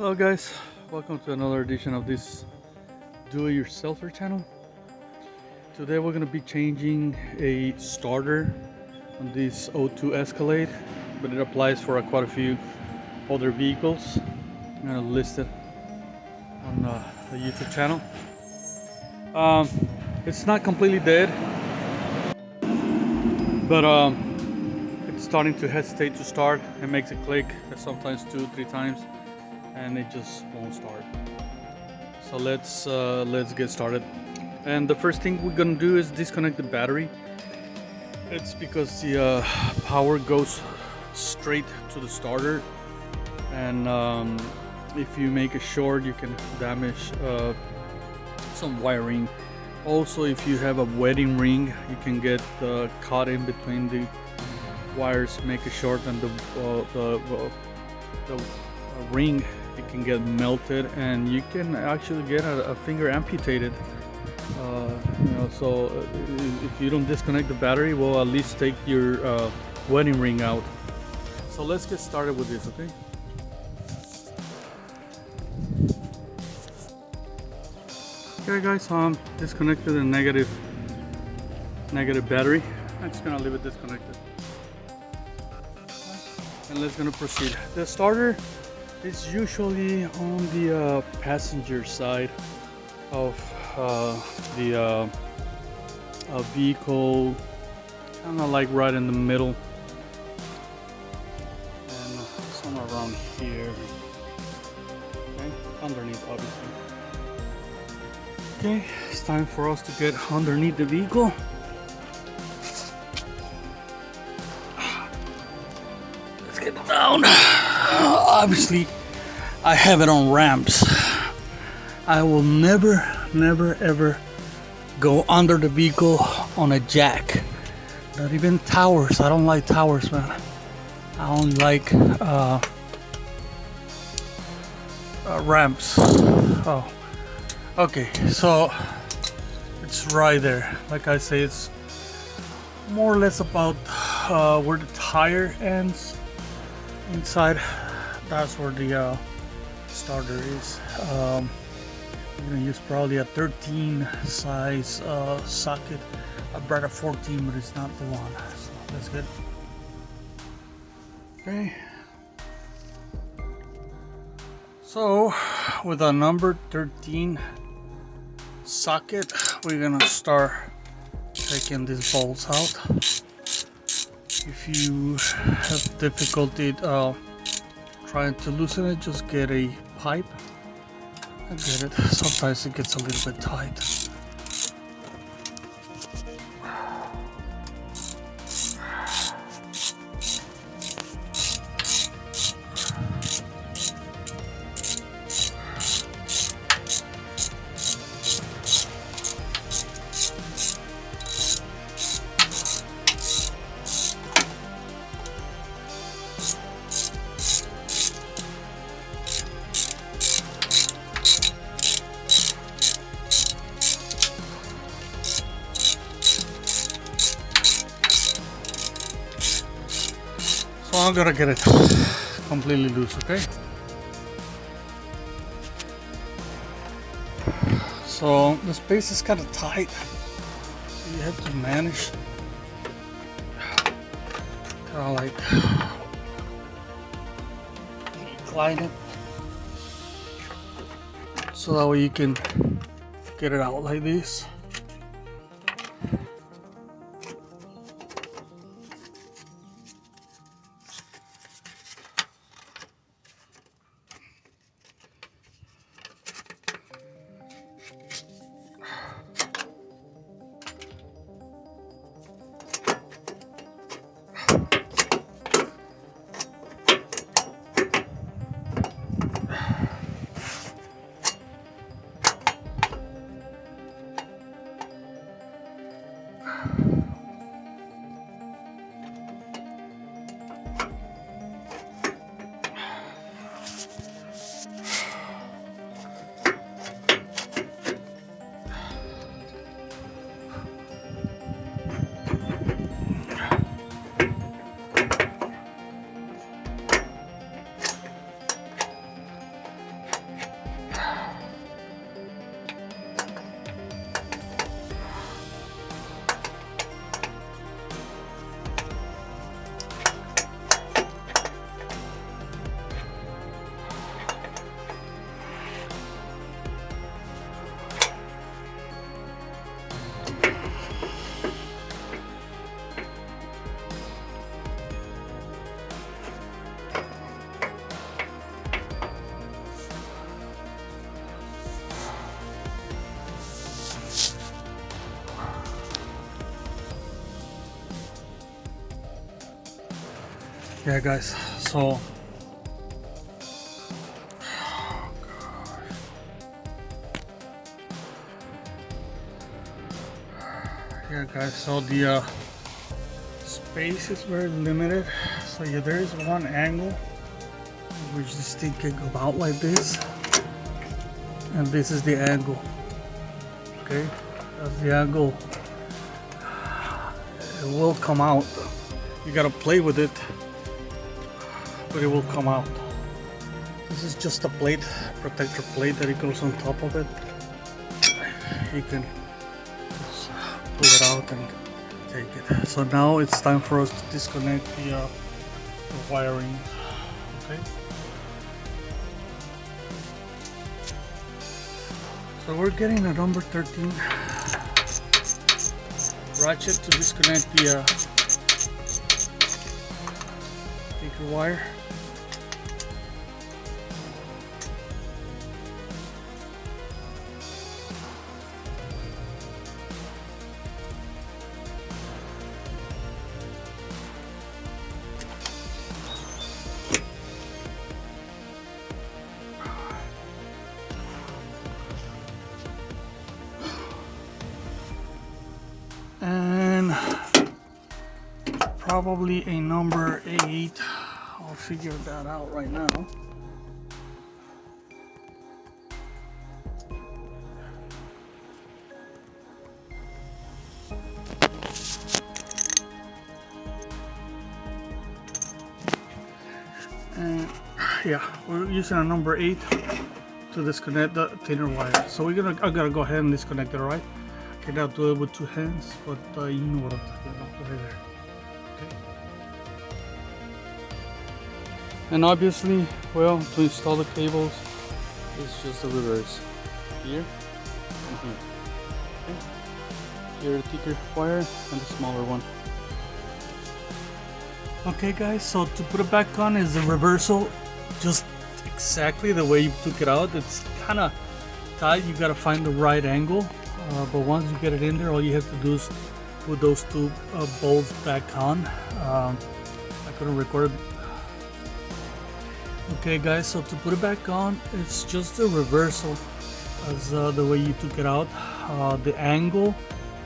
Hello guys, welcome to another edition of this do-it-yourselfer channel. Today we're going to be changing a starter on this 02 Escalade, but it applies for quite a few other vehicles. I'm going to list it on the YouTube channel. It's not completely dead, but it's starting to hesitate to start. It makes it click sometimes 2-3 times and it just won't start. So let's get started. And the first thing we're gonna do is disconnect the battery. It's because the power goes straight to the starter, and if you make a short, you can damage some wiring. Also, if you have a wedding ring, you can get caught in between the wires, make a short, and the ring, it can get melted, and you can actually get a finger amputated. So if you don't disconnect the battery, well, at least take your wedding ring out. So let's get started with this, okay? Okay guys, disconnected the negative battery. I'm just gonna leave it disconnected, and let's gonna proceed. The starter is usually on the passenger side of the vehicle, kind of like right in the middle, and somewhere around here, okay? Underneath, obviously. Okay, it's time for us to get underneath the vehicle. Let's get down. Obviously, I have it on ramps. I will never ever go under the vehicle on a jack. Not even towers. I don't like towers, man. I only like ramps. Oh, okay. So it's right there. Like I say, it's more or less about where the tire ends. Inside, that's where the starter is. I'm gonna use probably a 13 size socket. I brought a 14, but it's not the one, so that's good. Okay, so with a number 13 socket, we're gonna start taking these bolts out. If you have difficulty trying to loosen it, just get a pipe. I get it. Sometimes it gets a little bit tight. So I'm gonna get it completely loose, okay? So the space is kind of tight, so you have to manage kind of like incline it, so that way you can get it out like this. Yeah, guys, so yeah, guys, so the space is very limited. So yeah, there is one angle which this thing can go out like this, and this is the angle. Okay, that's the angle. It will come out. You gotta play with it, but it will come out. This is just a plate, protector plate that it goes on top of it. You can just pull it out and take it. So now it's time for us to disconnect the wiring. Okay. So we're getting a number 13 ratchet to disconnect the speaker wire. And probably a number 8. I'll figure that out right now. And yeah, we're using a number 8 to disconnect the thinner wire. So I gotta go ahead and disconnect it, alright? I cannot do it with 2 hands, but you know what I'm talking about. Put it there. Okay. And obviously, well, to install the cables, it's just the reverse. Here and here. Okay. Here the thicker wire and the smaller one. Okay, guys, so to put it back on is the reversal, just exactly the way you took it out. It's kind of tight. You got to find the right angle. But once you get it in there, all you have to do is put those 2 bolts back on. I couldn't record. Okay, guys, so to put it back on, it's just a reversal as the way you took it out. The angle,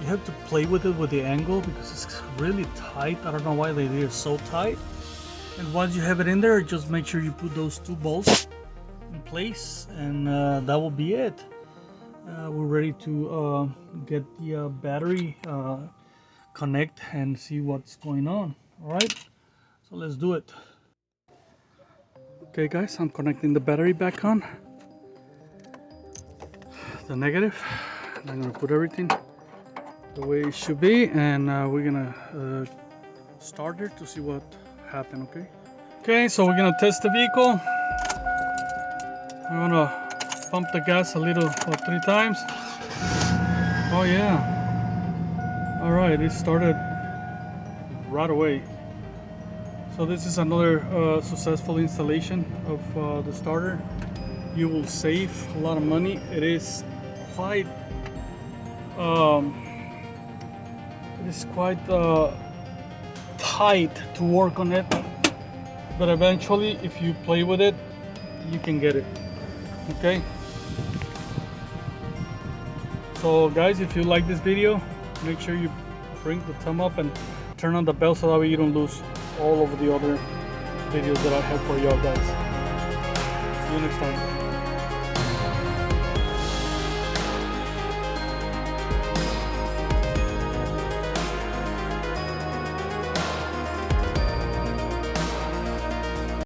you have to play with it with the angle because it's really tight. I don't know why they did it so tight. And once you have it in there, just make sure you put those 2 bolts in place, and that will be it. We're ready to get the battery connect and see what's going on. Alright, so let's do it. Okay, guys, I'm connecting the battery back on, the negative, and I'm gonna put everything the way it should be, and we're gonna start it to see what happened. Okay, so we're gonna test the vehicle. We're gonna pump the gas a little, 3 times. Oh yeah. All right, it started right away. So this is another successful installation of the starter. You will save a lot of money. It is quite tight to work on it, but eventually if you play with it, you can get it. Okay, so guys, if you like this video, make sure you bring the thumb up and turn on the bell so that way you don't lose all of the other videos that I have for y'all guys. See you next time.